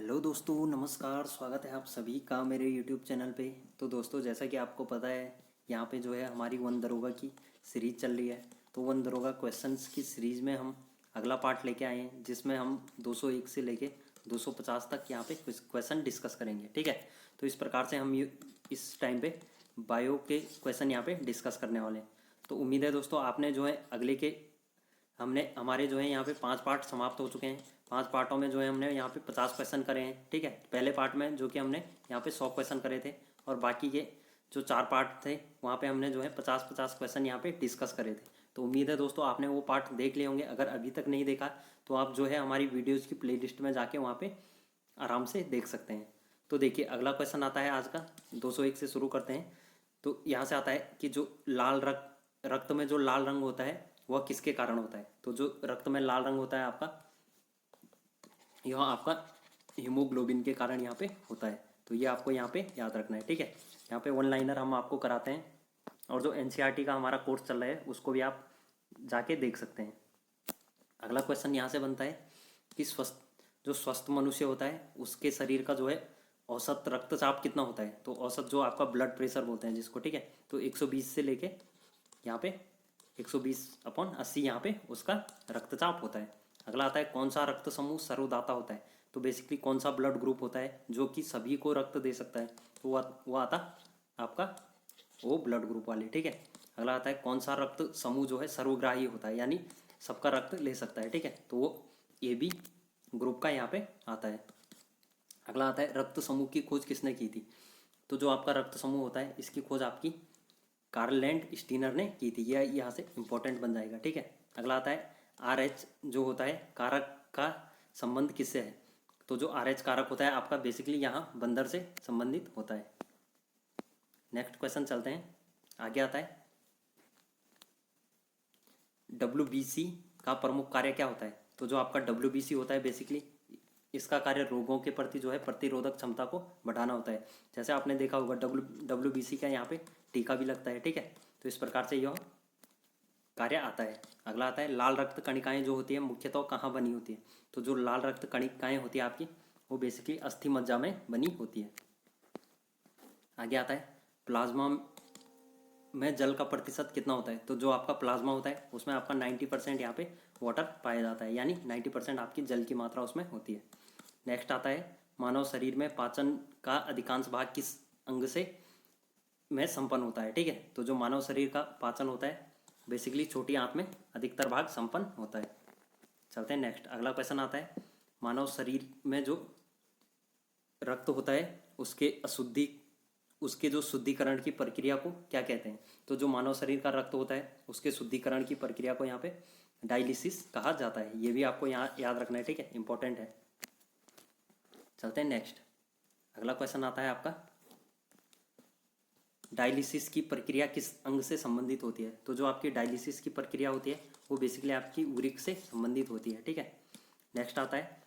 Hello दोस्तों, नमस्कार। स्वागत है आप सभी का मेरे यूट्यूब चैनल पे। तो दोस्तों, जैसा कि आपको पता है, यहाँ पे जो है हमारी वन दरोगा की सीरीज़ चल रही है। तो वन दरोगा क्वेश्चंस की सीरीज़ में हम अगला पार्ट लेके आए हैं, जिसमें हम 201 से लेके 250 तक यहाँ पे क्वेश्चन डिस्कस करेंगे। ठीक है, तो इस प्रकार से हम इस टाइम पे बायो के क्वेश्चन यहाँ पे डिस्कस करने वाले हैं। तो उम्मीद है दोस्तों, आपने जो है अगले के हमारे जो है यहाँ पे 5 पार्ट समाप्त हो चुके हैं। 5 पार्टों में जो है हमने यहाँ पे 50 क्वेश्चन करे हैं। ठीक है, पहले पार्ट में जो कि हमने यहाँ पे 100 क्वेश्चन करे थे, और बाकी के जो 4 पार्ट थे वहाँ पे हमने जो है 50-50 क्वेश्चन यहाँ पे डिस्कस करे थे। तो उम्मीद है दोस्तों, आपने वो पार्ट देख लिए होंगे। अगर अभी तक नहीं देखा तो आप जो है हमारी वीडियोज़ की प्ले में जाके वहाँ पर आराम से देख सकते हैं। तो देखिए, अगला क्वेश्चन आता है आज का। 201 से शुरू करते हैं। तो यहाँ से आता है कि जो लाल रक्त में जो लाल रंग होता है वह किसके कारण होता है। तो जो रक्त में लाल रंग होता है आपका, यह आपका हीमोग्लोबिन के कारण यहाँ पे होता है। तो ये आपको यहाँ पे याद रखना है। ठीक है, यहाँ पे वन लाइनर हम आपको कराते हैं, और जो एनसीईआरटी का हमारा कोर्स चल रहा है उसको भी आप जाके देख सकते हैं। अगला क्वेश्चन यहाँ से बनता है कि स्वस्थ मनुष्य होता है उसके शरीर का जो है औसत रक्तचाप कितना होता है। तो औसत जो आपका ब्लड प्रेशर बोलते हैं जिसको, ठीक है, तो 120 से लेके यहाँ पे 120/80 यहाँ पे उसका रक्तचाप होता है। अगला आता है कौन सा रक्त समूह सर्वदाता होता है। तो बेसिकली कौन सा ब्लड ग्रुप होता है जो कि सभी को रक्त दे सकता है। तो वह आता आपका वो ब्लड ग्रुप वाले। ठीक है, अगला आता है कौन सा रक्त समूह जो है सर्वग्राही होता है, यानी सबका रक्त ले सकता है। ठीक है, तो वो ए बी ग्रुप का यहाँ पे आता है। अगला आता है रक्त समूह की खोज किसने की थी। तो जो आपका रक्त समूह होता है इसकी खोज आपकी कार्ल लैंड स्टीनर ने की थी। यह यहाँ से इंपॉर्टेंट बन जाएगा। ठीक है, अगला आता है RH जो होता है कारक का संबंध किससे है। तो जो RH कारक होता है आपका बेसिकली यहाँ बंदर से संबंधित होता है। नेक्स्ट क्वेश्चन चलते हैं। आगे आता है WBC का प्रमुख कार्य क्या होता है। तो जो आपका WBC होता है बेसिकली इसका कार्य रोगों के प्रति जो है प्रतिरोधक क्षमता को बढ़ाना होता है। जैसे आपने देखा होगा WBC का यहाँ पे टीका भी लगता है। ठीक है, तो इस प्रकार से यह कार्य आता है। अगला आता है लाल रक्त कणिकाएं जो होती है मुख्यतः कहाँ बनी होती है। तो जो लाल रक्त कणिकाएं होती है आपकी वो बेसिकली अस्थि मज्जा में बनी होती है। आगे आता है प्लाज्मा में जल का प्रतिशत कितना होता है। तो जो आपका प्लाज्मा होता है उसमें आपका 90% यहाँ पे वाटर पाया जाता है, यानी 90% आपकी जल की मात्रा उसमें होती है। नेक्स्ट आता है मानव शरीर में पाचन का अधिकांश भाग किस अंग से में संपन्न होता है। ठीक है, तो जो मानव शरीर का पाचन होता है बेसिकली छोटी आंत में अधिकतर भाग संपन्न होता है। चलते हैं नेक्स्ट। अगला क्वेश्चन आता है मानव शरीर में जो रक्त होता है उसके जो शुद्धिकरण की प्रक्रिया को क्या कहते हैं। तो जो मानव शरीर का रक्त होता है उसके शुद्धिकरण की प्रक्रिया को यहाँ पे डायलिसिस कहा जाता है। ये भी आपको यहाँ याद रखना है। ठीक है, इंपॉर्टेंट है। चलते हैं नेक्स्ट। अगला क्वेश्चन आता है आपका डायलिसिस की प्रक्रिया किस अंग से संबंधित होती है। तो जो आपकी डायलिसिस की प्रक्रिया होती है वो बेसिकली आपकी उरिक से संबंधित होती है। ठीक है, नेक्स्ट आता है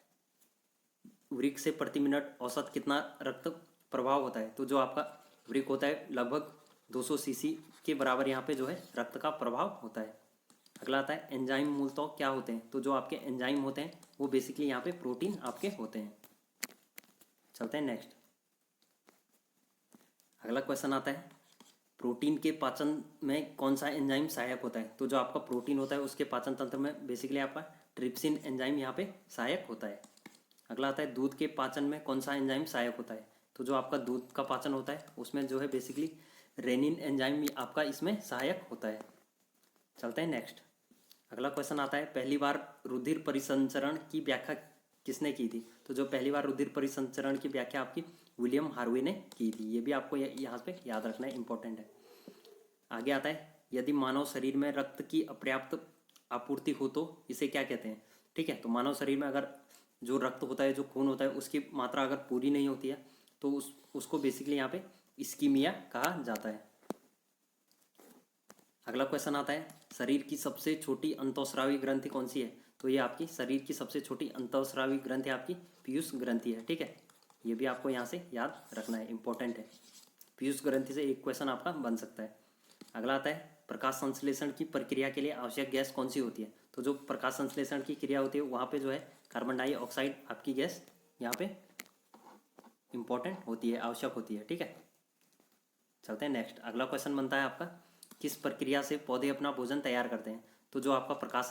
उरिक से प्रति मिनट औसत कितना रक्त प्रभाव होता है। तो जो आपका उरिक होता है लगभग 200 सीसी के बराबर यहाँ पे जो है रक्त का प्रभाव होता है। अगला आता है एंजाइम मूलतः क्या होते हैं। तो जो आपके एंजाइम होते हैं वो बेसिकली यहाँ पे प्रोटीन आपके होते हैं। चलते हैं नेक्स्ट। अगला क्वेश्चन आता है प्रोटीन के पाचन में कौन सा एंजाइम सहायक होता है। तो जो आपका प्रोटीन होता है उसके पाचन तंत्र में बेसिकली आपका ट्रिप्सिन एंजाइम यहाँ पे सहायक होता है। अगला आता है दूध के पाचन में कौन सा एंजाइम सहायक होता है। तो जो आपका दूध का पाचन होता है उसमें जो है बेसिकली रेनिन एंजाइम आपका इसमें सहायक होता है। चलते हैं नेक्स्ट। अगला क्वेश्चन आता है पहली बार रुधिर परिसंचरण की व्याख्या किसने की थी। तो जो पहली बार रुधिर परिसंचरण की व्याख्या आपकी विलियम हार्वे ने की थी। ये भी आपको यहाँ पे याद रखना है, इंपॉर्टेंट है। आगे आता है यदि मानव शरीर में रक्त की अपर्याप्त आपूर्ति हो तो इसे क्या कहते हैं। ठीक है, तो मानव शरीर में अगर जो रक्त होता है, जो खून होता है, उसकी मात्रा अगर पूरी नहीं होती है तो उसको बेसिकली यहाँ पे इस्कीमिया कहा जाता है। अगला क्वेश्चन आता है शरीर की सबसे छोटी अंतःस्रावी ग्रंथि कौन सी है। तो ये आपकी शरीर की सबसे छोटी अंतःस्रावी ग्रंथि आपकी पीयूष ग्रंथि है। ठीक है, ये भी आपको यहाँ से याद रखना है, इंपॉर्टेंट है। पीयूष ग्रंथि से एक क्वेश्चन आपका बन सकता है। अगला आता है प्रकाश संश्लेषण की प्रक्रिया के लिए आवश्यक गैस कौन सी होती है। तो जो प्रकाश संश्लेषण की क्रिया होती है वहाँ पे जो है कार्बन डाइऑक्साइड आपकी गैस यहाँ पे इम्पोर्टेंट होती है, आवश्यक होती है। ठीक है, चलते हैं नेक्स्ट। अगला क्वेश्चन बनता है आपका, किस प्रक्रिया से पौधे अपना भोजन तैयार करते हैं? तो जो आपका प्रकाश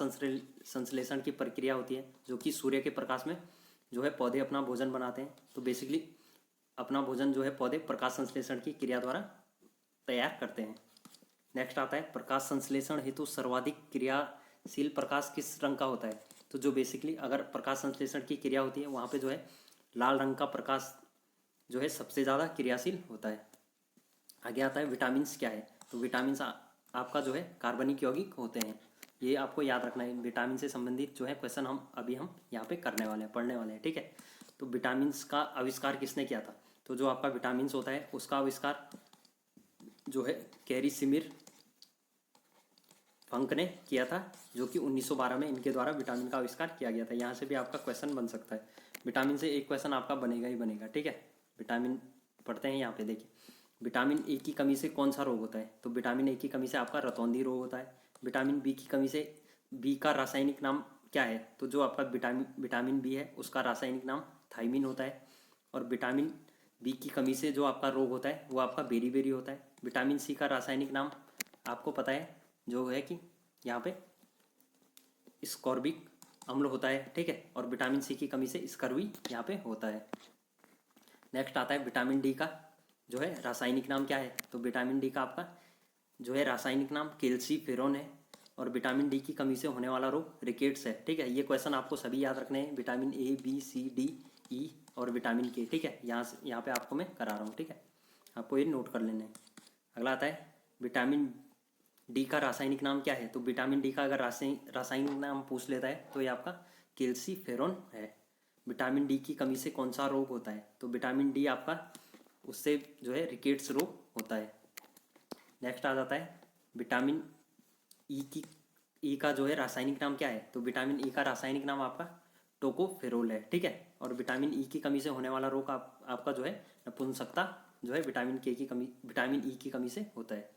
संश्लेषण की प्रक्रिया होती है, जो कि सूर्य के प्रकाश में जो है पौधे अपना भोजन बनाते हैं। तो बेसिकली अपना भोजन जो है पौधे प्रकाश संश्लेषण की क्रिया द्वारा तैयार करते हैं। नेक्स्ट आता है, प्रकाश संश्लेषण हेतु सर्वाधिक क्रियाशील प्रकाश किस रंग का होता है? तो जो बेसिकली अगर प्रकाश संश्लेषण की क्रिया होती है वहाँ पे जो है लाल रंग का प्रकाश जो है सबसे ज़्यादा क्रियाशील होता है। आगे आता है विटामिन्स क्या है? तो विटामिन्स आपका जो है कार्बनिक यौगिक होते हैं। ये आपको याद रखना है, विटामिन से संबंधित जो है क्वेश्चन हम यहाँ पे करने वाले हैं, पढ़ने वाले हैं। ठीक है, तो विटामिन्स का आविष्कार किसने किया था? तो जो आपका विटामिन्स होता है उसका आविष्कार जो है कैरिसिमिर फंक ने किया था, जो कि 1912 में इनके द्वारा विटामिन का आविष्कार किया गया था। यहाँ से भी आपका क्वेश्चन बन सकता है, विटामिन से एक क्वेश्चन आपका बनेगा ही बनेगा। ठीक है, विटामिन पढ़ते हैं। यहाँ पे देखिए, विटामिन ए की कमी से कौन सा रोग होता है? तो विटामिन ए की कमी से आपका रतौंधी रोग होता है। विटामिन बी की कमी से, बी का रासायनिक नाम क्या है? तो जो आपका विटामिन बी है उसका रासायनिक नाम थाइमिन होता है। और विटामिन बी की कमी से जो आपका रोग होता है वो आपका बेरी होता है। विटामिन सी का रासायनिक नाम आपको पता है, जो है कि यहाँ पे स्कॉर्बिक अम्ल होता है। ठीक है, और विटामिन सी की कमी से स्कर्वी यहाँ पे होता है। नेक्स्ट आता है विटामिन डी का जो है रासायनिक नाम क्या है? तो विटामिन डी का आपका जो है रासायनिक नाम कैल्सीफेरॉन है। और विटामिन डी की कमी से होने वाला रोग रिकेट्स है। ठीक है, ये क्वेश्चन आपको सभी याद रखने हैं, vitamin A B C D E और विटामिन के। ठीक है, यहाँ पे आपको मैं करा रहा हूँ। ठीक है, आपको ये नोट कर लेना है। अगला आता है विटामिन डी का रासायनिक नाम क्या है? तो विटामिन डी का अगर रासायनिक नाम पूछ लेता है तो ये आपका कैल्सीफेरॉन है। विटामिन डी की कमी से कौन सा रोग होता है? तो विटामिन डी आपका उससे जो है रिकेट्स रोग होता है। नेक्स्ट आ जाता है विटामिन ई का जो है रासायनिक नाम क्या है? तो विटामिन ई का रासायनिक नाम आपका टोकोफेरोल है। ठीक है, और विटामिन ई की कमी से होने वाला रोग आपका जो है नपुंसकता जो है विटामिन ई की कमी से होता है।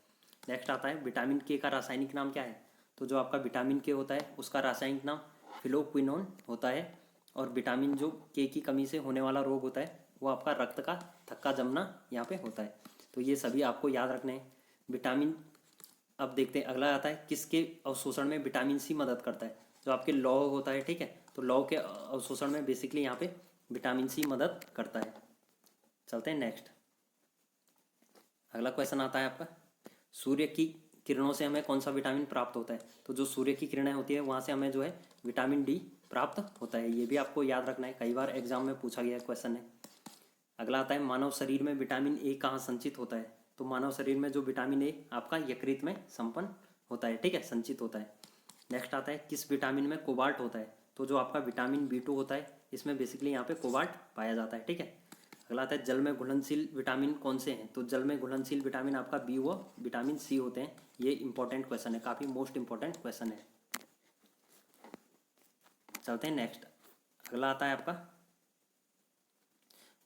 नेक्स्ट आता है विटामिन के का रासायनिक नाम क्या है? तो जो आपका विटामिन के होता है उसका रासायनिक नाम फिलोक्विनोन होता है। और विटामिन जो के की कमी से होने वाला रोग होता है वो आपका रक्त का थक्का जमना यहाँ पे होता है। तो ये सभी आपको याद रखने हैं विटामिन। अब देखते हैं अगला आता है, किसके अवशोषण में विटामिन सी मदद करता है? जो आपके लौह होता है। ठीक है, तो लौह के अवशोषण में बेसिकली यहाँ पे विटामिन सी मदद करता है। चलते हैं नेक्स्ट। अगला क्वेश्चन आता है आपका, सूर्य की किरणों से हमें कौन सा विटामिन प्राप्त होता है? तो जो सूर्य की किरणें होती है वहाँ से हमें जो है विटामिन डी प्राप्त होता है। ये भी आपको याद रखना है, कई बार एग्जाम में पूछा गया क्वेश्चन है। अगला आता है मानव शरीर में विटामिन ए कहाँ संचित होता है? तो मानव शरीर में जो विटामिन ए आपका यकृत में संपन्न होता है। ठीक है, संचित होता है। नेक्स्ट आता है किस विटामिन में कोबाल्ट होता है? तो जो आपका विटामिन B2 होता है इसमें बेसिकली यहाँ पे कोबाल्ट पाया जाता है। ठीक है, अगला आता है जल में घुलनशील विटामिन कौन से हैं? तो जल में घुलनशील विटामिन आपका बी व विटामिन सी होते हैं। ये इंपॉर्टेंट क्वेश्चन है, काफ़ी मोस्ट इंपॉर्टेंट क्वेश्चन है। चलते हैं नेक्स्ट। अगला आता है आपका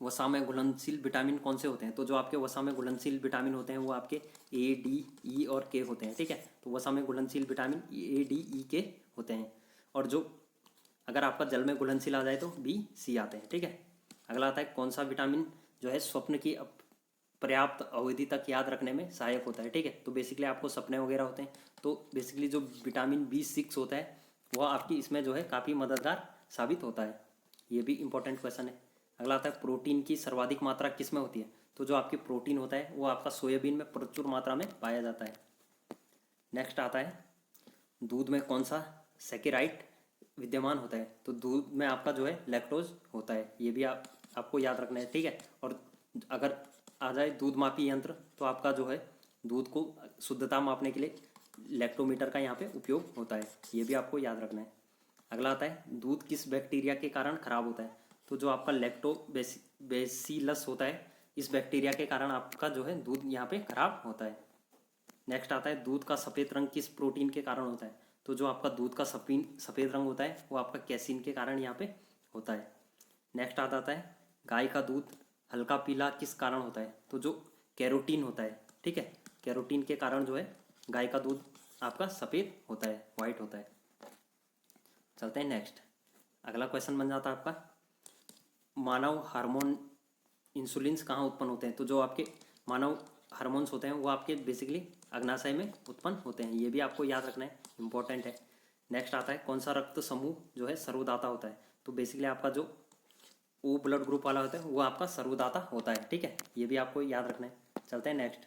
वसा में घुलनशील विटामिन कौन से होते हैं? तो जो आपके वसा में घुलनशील विटामिन होते हैं वो आपके ए डी ई और के होते हैं। ठीक है, तो वसा में घुलनशील विटामिन ए डी ई के होते हैं। और जो अगर आपका जल में घुलनशील आ जाए तो बी सी आते हैं। ठीक है, अगला आता है कौन सा विटामिन जो है स्वप्न की पर्याप्त अवधि तक याद रखने में सहायक होता है? ठीक है, तो बेसिकली आपको सपने वगैरह होते हैं तो बेसिकली जो विटामिन B6 होता है वह आपकी इसमें जो है काफ़ी मददगार साबित होता है। ये भी इंपॉर्टेंट क्वेश्चन है। अगला आता है प्रोटीन की सर्वाधिक मात्रा किस में होती है? तो जो आपकी प्रोटीन होता है वो आपका सोयाबीन में प्रचुर मात्रा में पाया जाता है। नेक्स्ट आता है दूध में कौन सा सैकेराइड विद्यमान होता है? तो दूध में आपका जो है लैक्टोज होता है। ये भी आपको याद रखना है। ठीक है, और अगर आ जाए दूध मापी यंत्र तो आपका जो है दूध को शुद्धता मापने के लिए लैक्टोमीटर का यहाँ पे उपयोग होता है। ये भी आपको याद रखना है। अगला आता है दूध किस बैक्टीरिया के कारण खराब होता है? तो जो आपका लैक्टोबैसिलस होता है इस बैक्टीरिया के कारण आपका जो है दूध यहाँ पे खराब होता है। नेक्स्ट आता है दूध का सफ़ेद रंग किस प्रोटीन के कारण होता है? तो जो आपका दूध का सफ़ेद रंग होता है वो आपका कैसीन के कारण यहाँ पे होता है। नेक्स्ट आता है गाय का दूध हल्का पीला किस कारण होता है? तो जो कैरोटीन होता है। ठीक है, कैरोटीन के कारण जो है गाय का दूध आपका सफ़ेद होता है, वाइट होता है। चलते हैं नेक्स्ट। अगला क्वेश्चन बन जाता है आपका मानव हार्मोन इंसुलिन कहाँ उत्पन्न होते हैं, तो जो आपके मानव हार्मोन्स होते हैं वो आपके बेसिकली अग्नाशय में उत्पन्न होते हैं। ये भी आपको याद रखना है, इंपॉर्टेंट है। नेक्स्ट आता है कौन सा रक्त समूह जो है सर्वदाता होता है, तो बेसिकली आपका जो ओ ब्लड ग्रुप वाला होता है वो आपका सर्वदाता होता है। ठीक है, ये भी आपको याद रखना है। चलते हैं नेक्स्ट,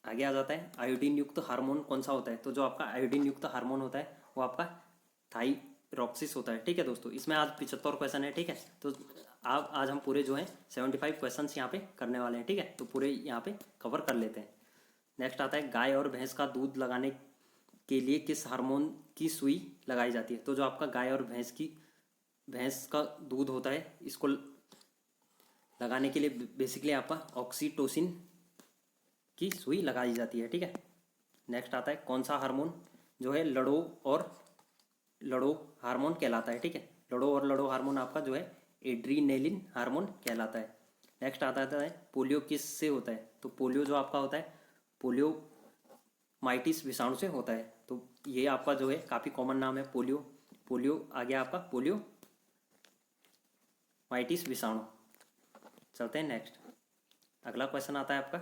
आगे आ जाता है आयोडीन युक्त हार्मोन कौन सा होता है, तो जो आपका आयोडीन युक्त हार्मोन होता है वो आपका थाइरोक्सिस होता है। ठीक है दोस्तों, इसमें आज 75 क्वेश्चन है। ठीक है, तो आप आज हम पूरे जो है 75 क्वेश्चन यहाँ पे करने वाले हैं। ठीक है, तो पूरे यहाँ पे कवर कर लेते हैं। नेक्स्ट आता है गाय और भैंस का दूध लगाने के लिए किस हार्मोन की सुई लगाई जाती है, तो जो आपका गाय और भैंस का दूध होता है इसको लगाने के लिए बेसिकली आपका ऑक्सीटोसिन की सुई लगाई जाती है। ठीक है, नेक्स्ट आता है कौन सा हार्मोन जो है लड़ो हार्मोन कहलाता है। ठीक है, लड़ो हार्मोन आपका जो है एड्रीनेलिन हार्मोन कहलाता है। नेक्स्ट आता है पोलियो किस से होता है, तो पोलियो जो आपका होता है पोलियो माइटिस विषाणु से होता है। तो ये आपका जो है काफ़ी कॉमन नाम है पोलियो आ गया आपका पोलियो माइटिस विषाणु। चलते हैं नेक्स्ट, अगला क्वेश्चन आता है आपका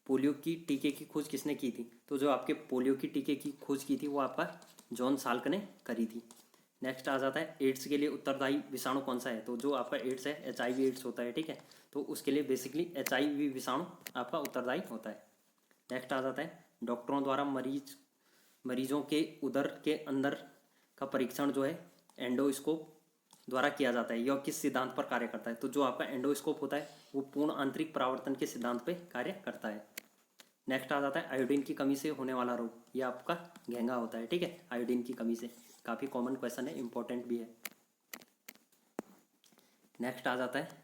पोलियो की टीके की खोज किसने की थी, तो जो आपके पोलियो की टीके की खोज की थी वो आपका जॉन साल्क ने करी थी। नेक्स्ट आ जाता है एड्स के लिए उत्तरदायी विषाणु कौन सा है, तो जो आपका एड्स है HIV एड्स होता है। ठीक है, तो उसके लिए बेसिकली HIV विषाणु आपका उत्तरदायी होता है। नेक्स्ट आ जाता है डॉक्टरों द्वारा मरीजों के उदर के अंदर का परीक्षण जो है एंडोस्कोप द्वारा किया जाता है। यह किस सिद्धांत पर कार्य करता है, तो जो आपका एंडोस्कोप होता है वो पूर्ण आंतरिक परावर्तन के सिद्धांत पे कार्य करता है। नेक्स्ट आ जाता है आयोडीन की कमी से होने वाला रोग, ये आपका घेंगा होता है। ठीक है, आयोडीन की कमी से, काफ़ी कॉमन क्वेश्चन है, इंपॉर्टेंट भी है। नेक्स्ट आ जाता है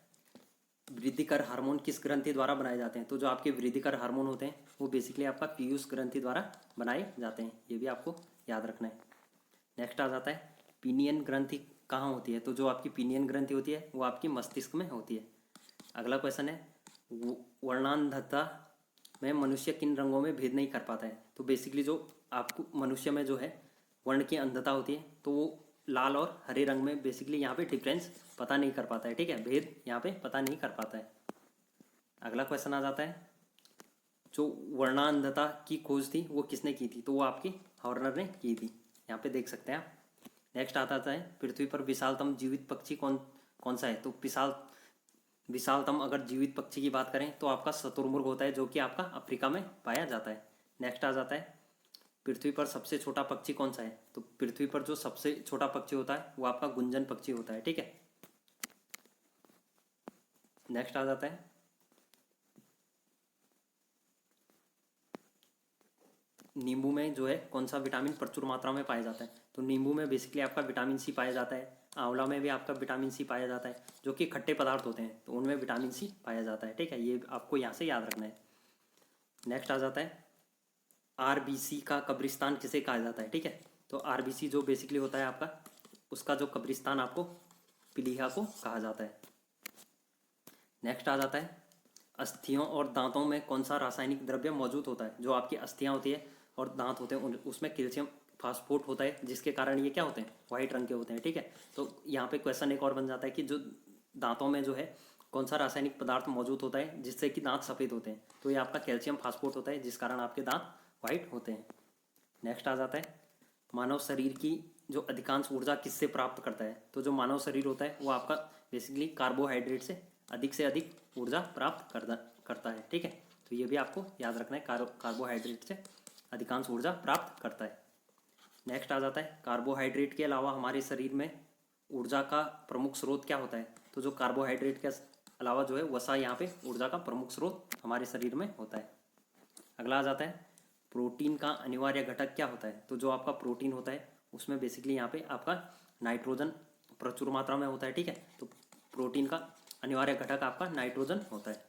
वृद्धिकर हार्मोन किस ग्रंथि द्वारा बनाए जाते हैं, तो जो आपके वृद्धिकर हार्मोन होते हैं वो बेसिकली आपका पीयूष ग्रंथि द्वारा बनाए जाते हैं। ये भी आपको याद रखना है। नेक्स्ट आ जाता है पीनियन ग्रंथि कहाँ होती है, तो जो आपकी पीनियन ग्रंथि होती है वो आपकी मस्तिष्क में होती है। अगला क्वेश्चन है वर्णांधता में मनुष्य किन रंगों में भेद नहीं कर पाता है, तो बेसिकली जो आपको मनुष्य में जो है वर्ण की अंधता होती है तो वो लाल और हरे रंग में बेसिकली यहाँ पे डिफरेंस पता नहीं कर पाता है। ठीक है, भेद यहाँ पे पता नहीं कर पाता है। अगला क्वेश्चन आ जाता है जो वर्णांधता की खोज थी वो किसने की थी, तो वो आपकी हॉर्नर ने की थी, यहाँ पे देख सकते हैं आप। नेक्स्ट आता है पृथ्वी पर विशालतम जीवित पक्षी कौन सा है, तो विशालतम अगर जीवित पक्षी की बात करें तो आपका शुतुरमुर्ग होता है जो कि आपका अफ्रीका में पाया जाता है। नेक्स्ट आ जाता है पृथ्वी पर सबसे छोटा पक्षी कौन सा है, तो पृथ्वी पर जो सबसे छोटा पक्षी होता है वो आपका गुंजन पक्षी होता है। ठीक है, नेक्स्ट आ जाता है नींबू में जो है कौन सा विटामिन प्रचुर मात्रा में पाया जाता है, तो नींबू में बेसिकली आपका विटामिन सी पाया जाता है। आंवला में भी आपका विटामिन सी पाया जाता है, जो कि खट्टे पदार्थ होते हैं तो उनमें विटामिन सी पाया जाता है। ठीक है, ये आपको यहाँ से याद रखना है। नेक्स्ट आ जाता है RBC का कब्रिस्तान किसे कहा जाता है। ठीक है, तो RBC जो बेसिकली होता है आपका उसका जो कब्रिस्तान आपको पीलिया को कहा जाता है। नेक्स्ट आ जाता है अस्थियों और दांतों में कौन सा रासायनिक द्रव्य मौजूद होता है, जो आपकी अस्थियाँ होती है और दांत होते हैं उसमें कैल्शियम फास्फोट होता है जिसके कारण ये क्या होते हैं वाइट रंग के होते हैं। ठीक है, तो यहाँ पे क्वेश्चन एक और बन जाता है कि जो दांतों में जो है कौन सा रासायनिक पदार्थ मौजूद होता है जिससे कि दांत सफ़ेद होते हैं, तो ये आपका कैल्शियम फास्फोट होता है जिस कारण आपके दांत वाइट होते हैं। नेक्स्ट आ जाता है मानव शरीर की जो अधिकांश ऊर्जा किससे प्राप्त करता है, तो जो मानव शरीर होता है वो आपका बेसिकली कार्बोहाइड्रेट से अधिक ऊर्जा प्राप्त करता है। ठीक है, तो ये भी आपको याद रखना है, कार्बोहाइड्रेट से अधिकांश ऊर्जा प्राप्त करता है। नेक्स्ट आ जाता है कार्बोहाइड्रेट के अलावा हमारे शरीर में ऊर्जा का प्रमुख स्रोत क्या होता है, तो जो कार्बोहाइड्रेट के अलावा जो है वसा यहाँ पे ऊर्जा का प्रमुख स्रोत हमारे शरीर में होता है। अगला आ जाता है प्रोटीन का अनिवार्य घटक क्या होता है, तो जो आपका प्रोटीन होता है उसमें बेसिकली यहाँ पे आपका नाइट्रोजन प्रचुर मात्रा में होता है। ठीक है, तो प्रोटीन का अनिवार्य घटक आपका नाइट्रोजन होता है।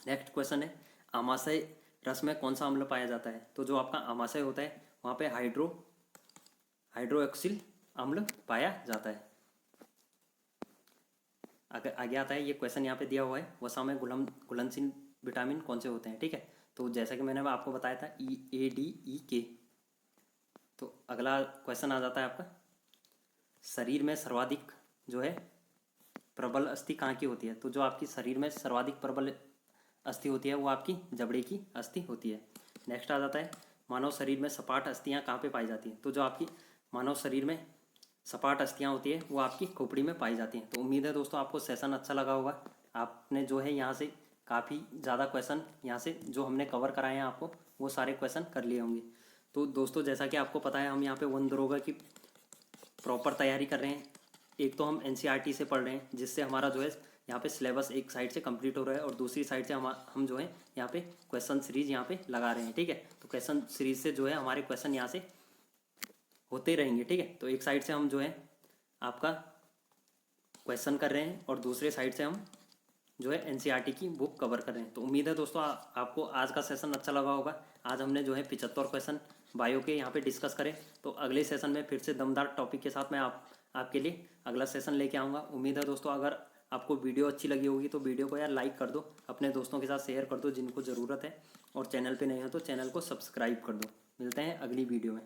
नेक्स्ट क्वेश्चन है आमाशय रस में कौन सा अम्ल पाया जाता है, तो जो आपका आमाशय होता है वहाँ पे हाइड्रोक्सिल अम्ल पाया जाता है। अगर आगे आता है ये क्वेश्चन यहाँ पे दिया हुआ है वसा में घुलनशील विटामिन कौन से होते हैं। ठीक है, तो जैसा कि मैंने आपको बताया था EADE तो अगला क्वेश्चन आ जाता है आपका शरीर में सर्वाधिक जो है प्रबल अस्थि कहाँ की होती है? तो जो आपकी शरीर में सर्वाधिक प्रबल अस्थि होती है वो आपकी जबड़े की अस्थि होती है। नेक्स्ट आ जाता है मानव शरीर में सपाट अस्थियाँ कहाँ पे पाई जाती हैं? तो जो आपकी मानव शरीर में सपाट अस्थियाँ होती है वो आपकी खोपड़ी में पाई जाती हैं। तो उम्मीद है दोस्तों आपको सेशन अच्छा लगा होगा। आपने जो है यहाँ से काफ़ी ज़्यादा क्वेश्चन यहाँ से जो हमने कवर कराए हैं आपको वो सारे क्वेश्चन कर लिए होंगे। तो दोस्तों जैसा कि आपको पता है हम यहाँ पे वन दरोगा की प्रॉपर तैयारी कर रहे हैं। एक तो हम एनसीईआरटी से पढ़ रहे हैं जिससे हमारा जो है यहाँ पे सिलेबस एक साइड से कंप्लीट हो रहा है और दूसरी साइड से हम जो है यहाँ पे क्वेश्चन सीरीज यहाँ पे लगा रहे हैं। ठीक है, तो क्वेश्चन सीरीज से जो है हमारे क्वेश्चन यहाँ से होते रहेंगे। ठीक है, तो एक साइड से हम जो है आपका क्वेश्चन कर रहे हैं और दूसरे साइड से हम जो है एनसीईआरटी की बुक कवर कर रहे हैं। तो उम्मीद है दोस्तों आपको आज का सेशन अच्छा लगा होगा। आज हमने जो है 75 क्वेश्चन बायो के यहाँ पे डिस्कस करें। तो अगले सेशन में फिर से दमदार टॉपिक के साथ मैं आपके लिए अगला सेशन लेके आऊँगा। उम्मीद है दोस्तों अगर आपको वीडियो अच्छी लगी होगी तो वीडियो को यार लाइक कर दो, अपने दोस्तों के साथ शेयर कर दो जिनको ज़रूरत है, और चैनल पे नहीं हो तो चैनल को सब्सक्राइब कर दो। मिलते हैं अगली वीडियो में।